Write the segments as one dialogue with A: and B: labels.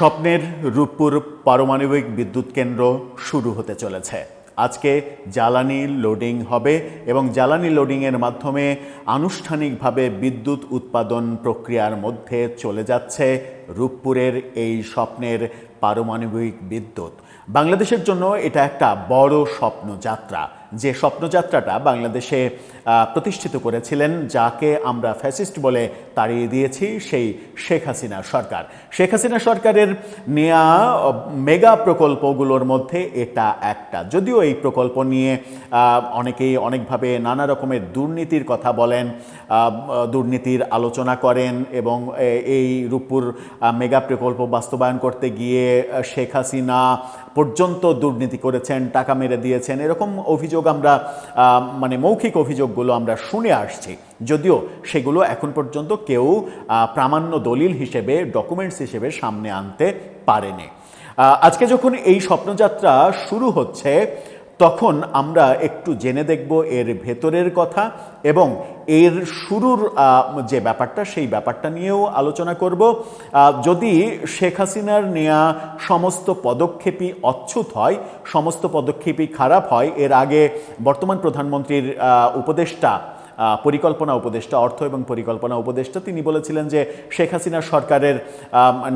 A: স্বপ্নের রূপপুর পারমাণবিক বিদ্যুৎ কেন্দ্র শুরু হতে চলেছে। আজকে জ্বালানি লোডিং হবে এবং জ্বালানি লোডিংয়ের মাধ্যমে আনুষ্ঠানিকভাবে বিদ্যুৎ উৎপাদন প্রক্রিয়ার মধ্যে চলে যাচ্ছে রূপপুরের এই স্বপ্নের পারমাণবিক বিদ্যুৎ। বাংলাদেশের জন্য এটা একটা বড় স্বপ্নযাত্রা, যে স্বপ্নযাত্রাটা বাংলাদেশে প্রতিষ্ঠিত করেছিলেন যাকে আমরা ফ্যাসিস্ট বলে তাড়িয়ে দিয়েছি, সেই শেখ হাসিনা সরকার। শেখ হাসিনা সরকারের নেয়া মেগা প্রকল্পগুলোর মধ্যে এটা একটা। যদিও এই প্রকল্প নিয়ে অনেকেই অনেকভাবে নানা রকমের দুর্নীতির কথা বলেন, দুর্নীতির আলোচনা করেন এবং এই রূপপুর মেগা প্রকল্প বাস্তবায়ন করতে গিয়ে শেখ হাসিনা পর্যন্ত দুর্নীতি করেছেন, টাকা মেরে দিয়েছেন, এরকম অভিযোগ আমরা মৌখিক অভিযোগগুলো আমরা শুনে আসছি। যদিও সেগুলো এখন পর্যন্ত কেউ প্রামাণ্য দলিল হিসেবে, ডকুমেন্টস হিসেবে সামনে আনতে পারেনি। আজকে যখন এই স্বপ্নযাত্রা শুরু হচ্ছে তখন আমরা একটু জেনে দেখব এর ভেতরের কথা এবং এর শুরুর যে ব্যাপারটা, সেই ব্যাপারটা নিয়েও আলোচনা করব। যদি শেখ হাসিনার নেয়া সমস্ত পদক্ষেপই অচ্ছুত হয়, সমস্ত পদক্ষেপই খারাপ হয়, এর আগে বর্তমান প্রধানমন্ত্রীর উপদেষ্টা, পরিকল্পনা উপদেষ্টা, অর্থ এবং পরিকল্পনা উপদেষ্টা, তিনি বলেছিলেন যে শেখ হাসিনা সরকারের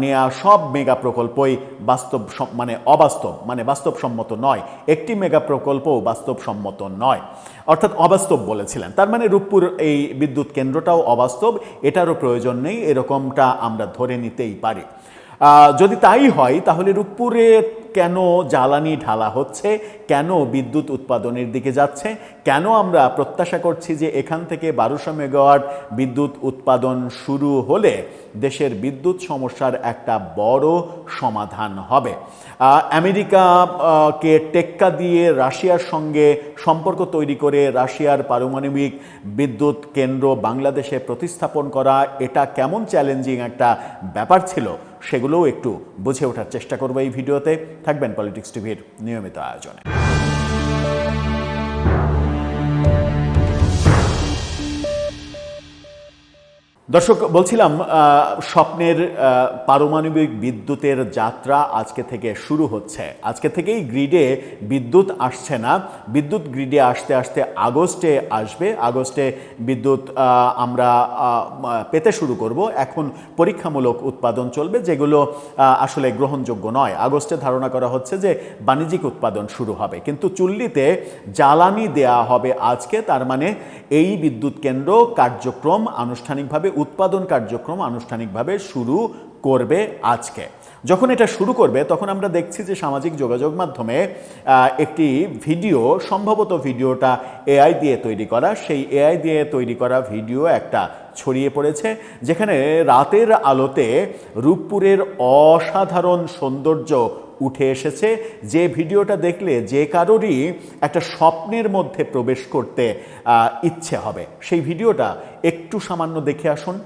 A: নেয়া সব মেগা প্রকল্পই বাস্তবসম্মত নয়, একটি মেগা প্রকল্পও বাস্তবসম্মত নয়, অর্থাৎ অবাস্তব বলেছিলেন। তার মানে রূপপুর এই বিদ্যুৎ কেন্দ্রটাও অবাস্তব, এটারও প্রয়োজন নেই, এরকমটা আমরা ধরে নিতেই পারি। যদি তাই হয় তাহলে রূপপুরে কেন জ্বালানি ঢালা হচ্ছে, কেন বিদ্যুৎ উৎপাদনের দিকে যাচ্ছে, কেন আমরা প্রত্যাশা করছি যে এখান থেকে 1200 মেগাওয়াট বিদ্যুৎ উৎপাদন শুরু হলে দেশের বিদ্যুৎ সমস্যার একটা বড় সমাধান হবে। আমেরিকাকে টেক্কা দিয়ে রাশিয়ার সঙ্গে সম্পর্ক তৈরি করে রাশিয়ার পারমাণবিক বিদ্যুৎ কেন্দ্র বাংলাদেশে প্রতিস্থাপন করা, এটা কেমন চ্যালেঞ্জিং একটা ব্যাপার ছিল সেগুলোও একটু বুঝে ওঠার চেষ্টা করবো এই ভিডিওতে। থাকবেন পলিটিক্স টিভির নিয়মিত আয়োজনে। দর্শক, বলছিলাম স্বপ্নের পারমাণবিক বিদ্যুতের যাত্রা আজকে থেকে শুরু হচ্ছে। আজকে থেকেই গ্রিডে বিদ্যুৎ আসছে না, বিদ্যুৎ গ্রিডে আসতে আসতে আগস্টে আসবে। আগস্টে বিদ্যুৎ আমরা পেতে শুরু করব। এখন পরীক্ষামূলক উৎপাদন চলবে, যেগুলো আসলে গ্রহণযোগ্য নয়। আগস্টে ধারণা করা হচ্ছে যে বাণিজ্যিক উৎপাদন শুরু হবে, কিন্তু চুল্লিতে জ্বালানি দেয়া হবে আজকে। তার মানে এই বিদ্যুৎ কেন্দ্র কার্যক্রম আনুষ্ঠানিকভাবে, উৎপাদন কার্যক্রম আনুষ্ঠানিকভাবে শুরু করবে আজকে। যখন এটা শুরু করবে তখন আমরা দেখছি যে সামাজিক যোগাযোগ মাধ্যমে একটি ভিডিও, সম্ভবত ভিডিওটা এআই দিয়ে তৈরি করা, সেই এআই দিয়ে তৈরি করা ভিডিও একটা ছড়িয়ে পড়েছে, যেখানে রাতের আলোতে রূপপুরের অসাধারণ সৌন্দর্য উঠে এসেছে। যে ভিডিওটা দেখলে যে কারোরই একটা স্বপ্নের মধ্যে প্রবেশ করতে ইচ্ছে হবে। সেই ভিডিওটা একটু সামান্য দেখে আসুন।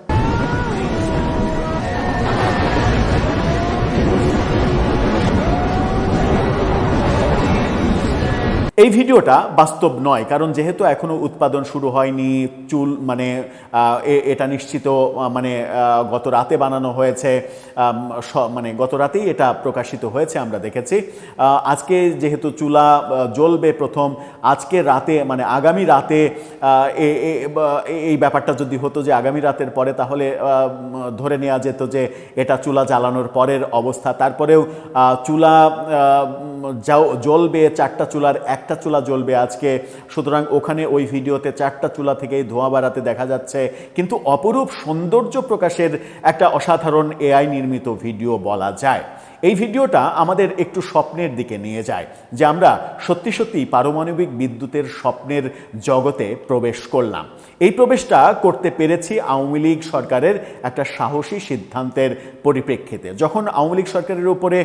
A: এই ভিডিওটা বাস্তব নয়, কারণ যেহেতু এখনো উৎপাদন শুরু হয়নি, এটা নিশ্চিত গত রাতে বানানো হয়েছে, গত রাতেই এটা প্রকাশিত হয়েছে, আমরা দেখেছি। আজকে যেহেতু চুলা জ্বলবে প্রথম, আজকে রাতে আগামী রাতে এই ব্যাপারটা যদি হতো যে আগামী রাতের পরে, তাহলে ধরে নেওয়া যেত যে এটা চুলা জ্বালানোর পরের অবস্থা। তারপরেও চুলা জ্বলবে, 4টা চুলার একটা চুলা জ্বলবে আজকে, সুতরাং ওখানে ওই ভিডিওতে 4টা চুলা থেকেই ধোঁয়া বাড়াতে দেখা যাচ্ছে। কিন্তু অপরূপ সৌন্দর্য প্রকাশের একটা অসাধারণ এআই নির্মিত ভিডিও বলা যায়। এই ভিডিওটা আমাদের একটু স্বপ্নের দিকে নিয়ে যায়, যে আমরা সত্যি সত্যি পারমাণবিক বিদ্যুতের স্বপ্নের জগতে প্রবেশ করলাম। এই প্রবেশটা করতে পেরেছি আওয়ামী লীগ সরকারের একটা সাহসী সিদ্ধান্তের পরিপ্রেক্ষিতে। যখন আওয়ামী লীগ সরকারের উপরে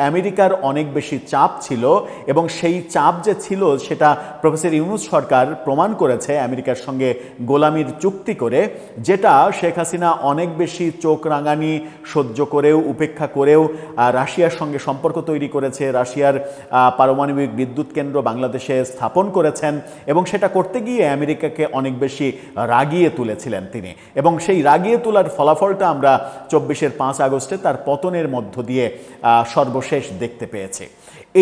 A: আমেরিকার অনেক বেশি চাপ ছিল, এবং সেই চাপ যে ছিল সেটা প্রফেসর ইউনূস সরকার প্রমাণ করেছে আমেরিকার সঙ্গে গোলামির চুক্তি করে, যেটা শেখ হাসিনা অনেক বেশি চোখ রাঙানি সহ্য করেও, উপেক্ষা করেও রাশিয়ার সঙ্গে সম্পর্ক তৈরি করেছে, রাশিয়ার পারমাণবিক বিদ্যুৎ কেন্দ্র বাংলাদেশে স্থাপন করেছেন এবং সেটা করতে গিয়ে আমেরিকাকে অনেক বেশি রাগিয়ে তুলেছিলেন তিনি, এবং সেই রাগিয়ে তোলার ফলাফলটা আমরা 24-এর 5 আগস্টে তার পতনের মধ্য দিয়ে সর্বশেষ দেখতে পেয়েছি।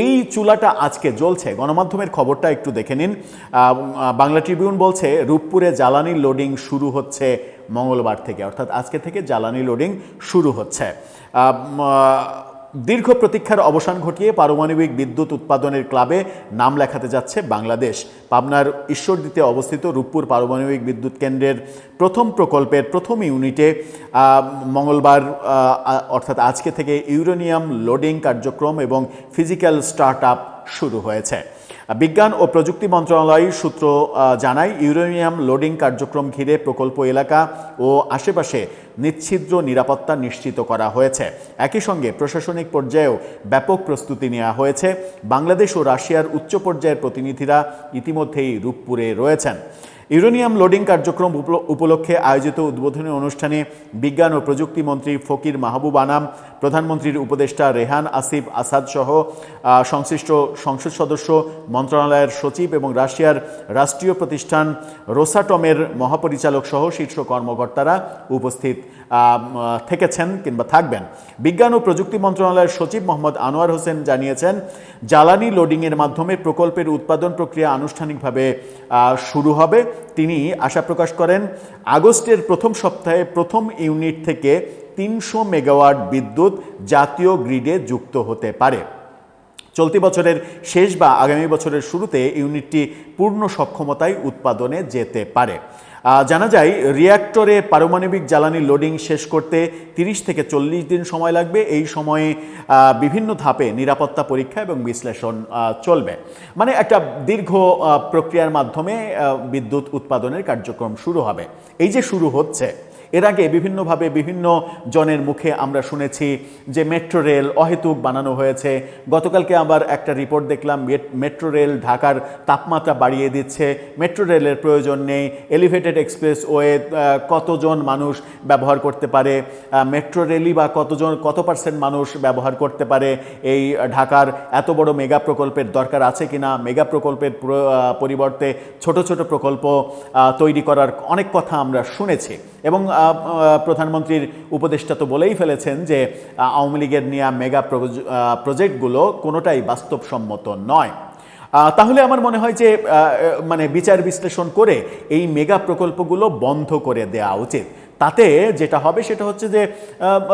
A: এই চুলাটা আজকে জ্বলছে। গণমাধ্যমের খবরটা একটু দেখে নিন। বাংলা ট্রিবিউন বলছে রূপপুরে জ্বালানি লোডিং শুরু হচ্ছে মঙ্গলবার থেকে, অর্থাৎ আজকে থেকে জ্বালানি লোডিং শুরু হচ্ছে। দীর্ঘ প্রতীক্ষার অবসান ঘটিয়ে পারমাণবিক বিদ্যুৎ উৎপাদনের ক্লাবে নাম লেখাতে যাচ্ছে বাংলাদেশ। পাবনার ঈশ্বরদীতে অবস্থিত রূপপুর পারমাণবিক বিদ্যুৎ কেন্দ্রের প্রথম প্রকল্পের প্রথম ইউনিটে মঙ্গলবার অর্থাৎ আজকে থেকে ইউরেনিয়াম লোডিং কার্যক্রম এবং ফিজিক্যাল স্টার্ট আপ শুরু হয়েছে। বিজ্ঞান ও প্রযুক্তি মন্ত্রণালয় সূত্র জানায়, ইউরেনিয়াম লোডিং কার্যক্রম ঘিরে প্রকল্প এলাকা ও আশেপাশে নিচ্ছিদ্র নিরাপত্তা নিশ্চিত করা হয়েছে। একই সঙ্গে প্রশাসনিক পর্যায়েও ব্যাপক প্রস্তুতি নেওয়া হয়েছে। বাংলাদেশ ও রাশিয়ার উচ্চ পর্যায়ের প্রতিনিধিরা ইতিমধ্যেই রূপপুরে রয়েছেন। ইউরেনিয়াম লোডিং কার্যক্রম উপলক্ষে আয়োজিত উদ্বোধনী অনুষ্ঠানে বিজ্ঞান ও প্রযুক্তি মন্ত্রী ফকির মাহবুব আনাম, প্রধানমন্ত্রীর উপদেষ্টা রেহান আসিফ আসাদ সহ সংশ্লিষ্ট সংসদ সদস্য, মন্ত্রণালয়ের সচিব এবং রাশিয়ার রাষ্ট্রীয় প্রতিষ্ঠান রোসাটমের মহাপরিচালক সহ শীর্ষ কর্মকর্তারা উপস্থিত থেকেছেন কিংবা থাকবেন। বিজ্ঞান ও প্রযুক্তি মন্ত্রণালয়ের সচিব মোহাম্মদ আনোয়ার হোসেন জানিয়েছেন, জ্বালানি লোডিংয়ের মাধ্যমে প্রকল্পের উৎপাদন প্রক্রিয়া আনুষ্ঠানিকভাবে শুরু হবে। তিনি আশা প্রকাশ করেন, আগস্টের প্রথম সপ্তাহে প্রথম ইউনিট থেকে 300 মেগাওয়াট বিদ্যুৎ জাতীয় গ্রিডে যুক্ত হতে পারে। চলতি বছরের শেষ বা আগামী বছরের শুরুতে ইউনিটটি পূর্ণ সক্ষমতায় উৎপাদনে যেতে পারে। জানা যায়, রিঅ্যাক্টরে পারমাণবিক জ্বালানি লোডিং শেষ করতে 30 থেকে 40 দিন সময় লাগবে। এই সময়ে বিভিন্ন ধাপে নিরাপত্তা পরীক্ষা এবং বিশ্লেষণ চলবে। মানে একটা দীর্ঘ প্রক্রিয়ার মাধ্যমে বিদ্যুৎ উৎপাদনের কার্যক্রম শুরু হবে। এই যে শুরু হচ্ছে, এর আগে বিভিন্নভাবে বিভিন্ন জনের মুখে আমরা শুনেছি যে মেট্রো রেল অহেতুক বানানো হয়েছে। গতকালকে আবার একটা রিপোর্ট দেখলাম, মেট্রো রেল ঢাকার তাপমাত্রা বাড়িয়ে দিচ্ছে, মেট্রো রেলের প্রয়োজন নেই, এলিভেটেড এক্সপ্রেস ওয়ে কতজন মানুষ ব্যবহার করতে পারে, মেট্রো রেলই বা কত পার্সেন্ট মানুষ ব্যবহার করতে পারে, এই ঢাকার এত বড় মেগা প্রকল্পের দরকার আছে কিনা, মেগা প্রকল্পের পরিবর্তে ছোট ছোট প্রকল্প তৈরি করার অনেক কথা আমরা শুনেছি। এবং প্রধানমন্ত্রীর উপদেষ্টা তো বলেই ফেলেছেন যে আওয়ামী লীগের নেওয়া মেগা প্রজেক্টগুলো কোনোটাই বাস্তবসম্মত নয়। তাহলে আমার মনে হয় যে মানে বিচার বিশ্লেষণ করে এই মেগা প্রকল্পগুলো বন্ধ করে দেওয়া উচিত। তাতে যেটা হবে সেটা হচ্ছে যে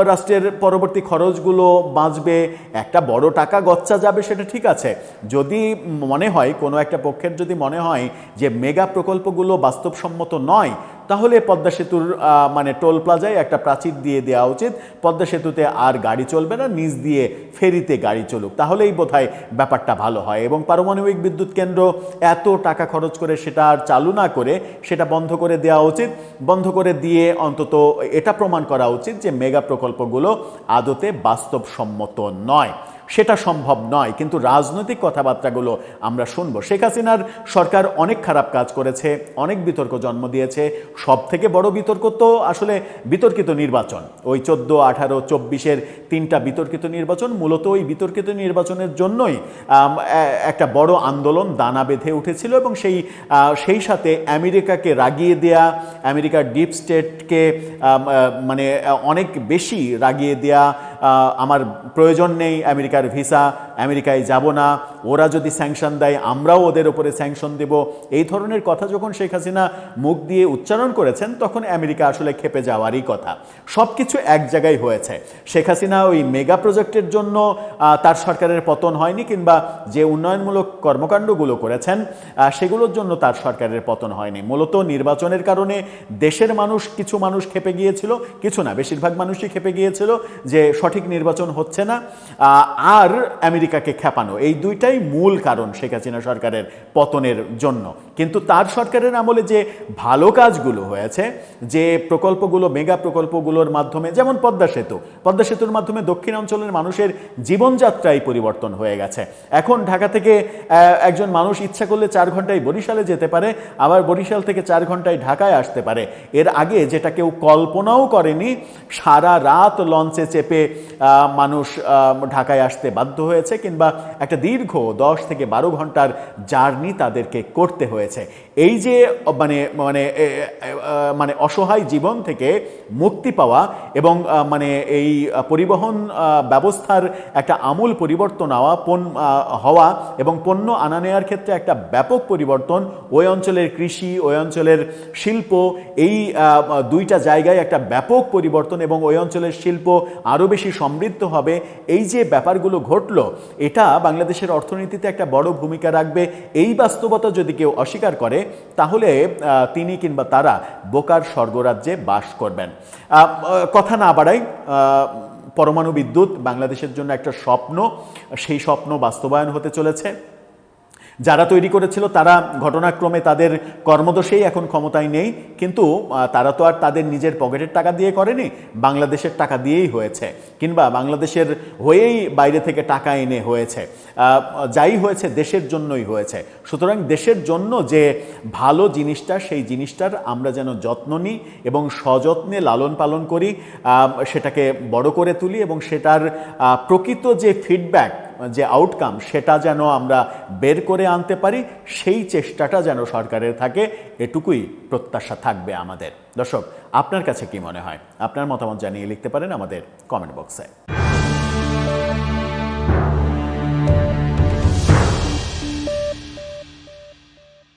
A: রাষ্ট্রের পরবর্তী খরচগুলো বাঁচবে, একটা বড় টাকা গচ্চা যাবে, সেটা ঠিক আছে। যদি মনে হয় কোনো একটা পক্ষের যদি মনে হয় যে মেগা প্রকল্পগুলো বাস্তবসম্মত নয়, তাহলে পদ্মা সেতুর মানে টোল প্লাজায় একটা প্রাচীর দিয়ে দেওয়া উচিত। পদ্মা সেতুতে আর গাড়ি চলবে না, নিচ দিয়ে ফেরিতে গাড়ি চলুক, তাহলেই বোধহয় ব্যাপারটা ভালো হয়। এবং পারমাণবিক বিদ্যুৎ কেন্দ্র এত টাকা খরচ করে সেটা আর চালু না করে সেটা বন্ধ করে দেওয়া উচিত। বন্ধ করে দিয়ে অন্তত এটা প্রমাণ করা উচিত যে মেগা প্রকল্পগুলো আদতে বাস্তবসম্মত নয়। সেটা সম্ভব নয়, কিন্তু রাজনৈতিক কথাবার্তাগুলো আমরা শুনবো। শেখ হাসিনার সরকার অনেক খারাপ কাজ করেছে, অনেক বিতর্ক জন্ম দিয়েছে। সব থেকে বড় বিতর্ক তো আসলে বিতর্কিত নির্বাচন, ওই 14, 18, 24-এর 3টা বিতর্কিত নির্বাচন। মূলত ওই বিতর্কিত নির্বাচনের জন্যই একটা বড় আন্দোলন দানা বেঁধে উঠেছিল এবং সেই সাথে আমেরিকাকে রাগিয়ে দেয়া, আমেরিকার ডিপ স্টেটকে মানে অনেক বেশি রাগিয়ে দেয়া, আমার প্রয়োজন নেই আমেরিকার ভিসা, আমেরিকায় যাব না, ওরা যদি স্যাংশন দেয় আমরাও ওদের উপরে স্যাংশন দেব, এই ধরনের কথা যখন শেখ হাসিনা মুখ দিয়ে উচ্চারণ করেছেন তখন আমেরিকা আসলে ক্ষেপে যাওয়ারই কথা। সব কিছু এক জায়গায় হয়েছে। শেখ হাসিনা ওই মেগা প্রজেক্টের জন্য তার সরকারের পতন হয়নি, কিংবা যে উন্নয়নমূলক কর্মকাণ্ডগুলো করেছেন সেগুলোর জন্য তার সরকারের পতন হয়নি। মূলত নির্বাচনের কারণে দেশের কিছু মানুষ ক্ষেপে গিয়েছিল, কিছু না, বেশিরভাগ মানুষই ক্ষেপে গিয়েছিল যে সঠিক নির্বাচন হচ্ছে না, আর আমেরিকাকে খেপানো, এই দুইটাই মূল কারণ শেখ হাসিনা সরকারের পতনের জন্য। কিন্তু তার সরকারের আমলে যে ভালো কাজগুলো হয়েছে, যে প্রকল্পগুলো মেগা প্রকল্পগুলোর মাধ্যমে, যেমন পদ্মা সেতুর মাধ্যমে দক্ষিণাঞ্চলের মানুষের জীবনযাত্রাই পরিবর্তন হয়ে গেছে। এখন ঢাকা থেকে একজন মানুষ ইচ্ছা করলে 4 ঘন্টায় বরিশালে যেতে পারে, আবার বরিশাল থেকে 4 ঘন্টায় ঢাকায় আসতে পারে। এর আগে যেটা কেউ কল্পনাও করেনি, সারা রাত লঞ্চে চেপে মানুষ ঢাকায় আসতে বাধ্য হয়েছে, কিংবা একটা দীর্ঘ 10 থেকে 12 ঘন্টার জার্নি তাদেরকে করতে হয়েছে। এই যে মানে মানে মানে অসহায় জীবন থেকে মুক্তি পাওয়া এবং মানে এই পরিবহন ব্যবস্থার একটা আমূল পরিবর্তন হওয়া এবং পণ্য আনা নেওয়ার ক্ষেত্রে একটা ব্যাপক পরিবর্তন, ওই অঞ্চলের কৃষি, ওই অঞ্চলের শিল্প, এই দুইটা জায়গায় একটা ব্যাপক পরিবর্তন এবং ওই অঞ্চলের শিল্প আরও বেশি সমৃদ্ধ হবে, এই যে ব্যাপারগুলো ঘটলো, এটা বাংলাদেশের অর্থনীতিতে একটা বড় ভূমিকা রাখবে। এই বাস্তবতা যদি কেউ অস্বীকার করে তাহলে তিনি কিংবা তারা বোকার স্বর্গরাজ্যে বাস করবেন। কথা না বাড়াই, পরমাণু বিদ্যুৎ বাংলাদেশের জন্য একটা স্বপ্ন, সেই স্বপ্ন বাস্তবায়ন হতে চলেছে। যারা তৈরি করেছিল তারা ঘটনাক্রমে তাদের কর্মদোষেই এখন ক্ষমতায় নেই, কিন্তু তারা তো আর তাদের নিজের পকেটের টাকা দিয়ে করেনি, বাংলাদেশের টাকা দিয়েই হয়েছে, কিংবা বাংলাদেশের হয়েই বাইরে থেকে টাকা এনে হয়েছে। যাই হয়েছে দেশের জন্যই হয়েছে। সুতরাং দেশের জন্য যে ভালো জিনিসটা, সেই জিনিসটার আমরা যেন যত্ন নিই এবং সযত্নে লালন পালন করি, সেটাকে বড় করে তুলি এবং সেটার প্রকৃত যে ফিডব্যাক, যে আউটকাম, সেটা যেন আমরা বের করে আনতে পারি, সেই চেষ্টাটা যেন সরকারের থাকে, এটুকুই প্রত্যাশা থাকবে আমাদের। দর্শক, আপনার কাছে কি মনে হয়? আপনার মতামত জানিয়ে লিখতে পারেন আমাদের কমেন্ট বক্সে।